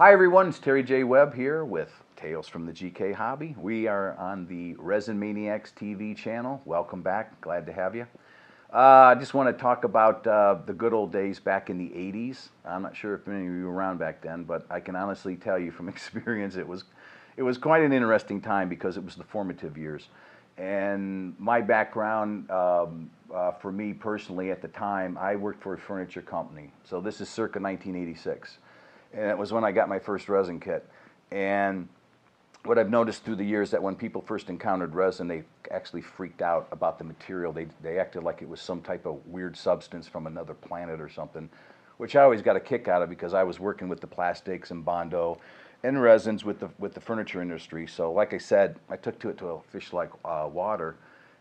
Hi everyone, it's Terry J Webb here with Tales from the GK Hobby. We are on the Resin Maniacs TV channel. Welcome back, glad to have you. I just want to talk about the good old days back in the 80s. I'm not sure if any of you were around back then, but I can honestly tell you from experience it was quite an interesting time because it was the formative years. And my background, for me personally at the time, I worked for a furniture company. So this is circa 1986. And it was when I got my first resin kit. And what I've noticed through the years that when people first encountered resin, they actually freaked out about the material. They acted like it was some type of weird substance from another planet or something, which I always got a kick out of because I was working with the plastics and Bondo and resins with the furniture industry. So like I said, I took to it to a fish like water,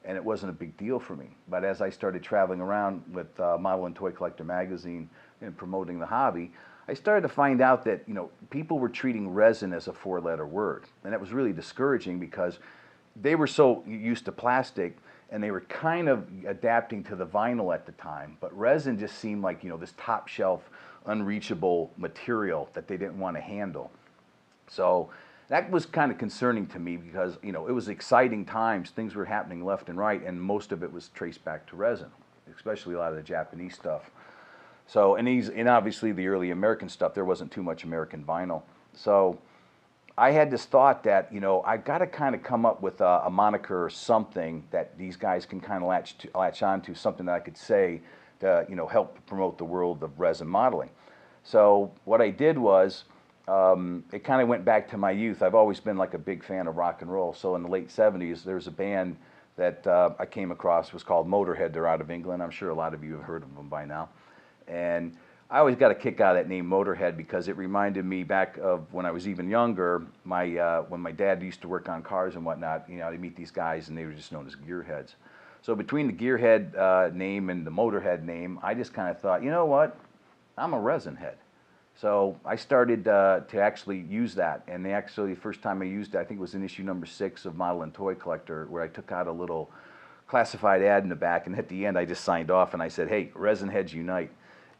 and it wasn't a big deal for me. But as I started traveling around with Model and Toy Collector magazine and promoting the hobby, I started to find out that, people were treating resin as a four-letter word. And that was really discouraging because they were so used to plastic and they were kind of adapting to the vinyl at the time. But resin just seemed like, this top shelf, unreachable material that they didn't want to handle. So that was kind of concerning to me because, it was exciting times. Things were happening left and right, and most of it was traced back to resin, especially a lot of the Japanese stuff. So, and obviously the early American stuff, there wasn't too much American vinyl. So I had this thought that, I've got to kind of come up with a moniker or something that these guys can kind of latch on to, something that I could say to, help promote the world of resin modeling. So what I did was, it kind of went back to my youth. I've always been like a big fan of rock and roll. So in the late 70s, there's a band that I came across. It was called Motorhead. They're out of England. I'm sure a lot of you have heard of them by now. And I always got a kick out of that name Motorhead because it reminded me back of when I was even younger, when my dad used to work on cars and whatnot, I'd meet these guys and they were just known as gearheads. So between the gearhead name and the Motorhead name, I just kind of thought, you know what, I'm a resin head. So I started to actually use that, and the first time I used it, I think it was in issue number 6 of Model and Toy Collector, where I took out a little classified ad in the back, and at the end I just signed off and I said, hey, resin heads unite.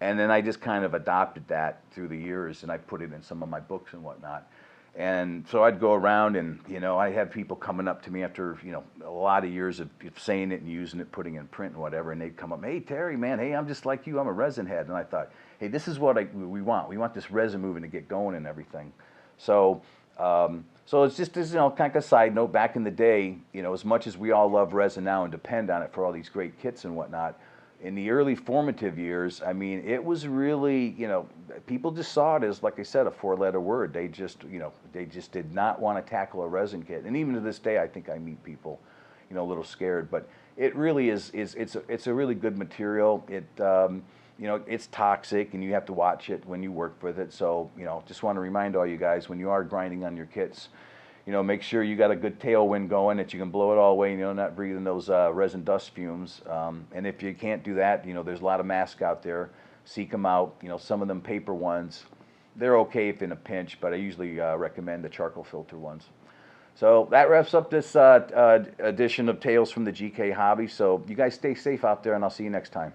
And then I just kind of adopted that through the years, and I put it in some of my books and whatnot. And so I'd go around and, I have people coming up to me after, a lot of years of saying it and using it, putting it in print and whatever, and they'd come up, hey, Terry, man, hey, I'm just like you, I'm a resin head. And I thought, hey, this is what we want. We want this resin moving to get going and everything. So, so it's just, kind of a side note, back in the day, as much as we all love resin now and depend on it for all these great kits and whatnot, in the early formative years, I mean, it was really, people just saw it as, like I said, a four-letter word. They just, they just did not want to tackle a resin kit. And even to this day, I think I meet people, a little scared. But it really it's a really good material. It, it's toxic, and you have to watch it when you work with it. So, just want to remind all you guys, when you are grinding on your kits, make sure you got a good tailwind going that you can blow it all away, not breathing those resin dust fumes. And if you can't do that, there's a lot of masks out there. Seek them out. Some of them paper ones, they're okay if in a pinch, but I usually recommend the charcoal filter ones. So that wraps up this edition of Tales from the GK Hobby. So you guys stay safe out there, and I'll see you next time.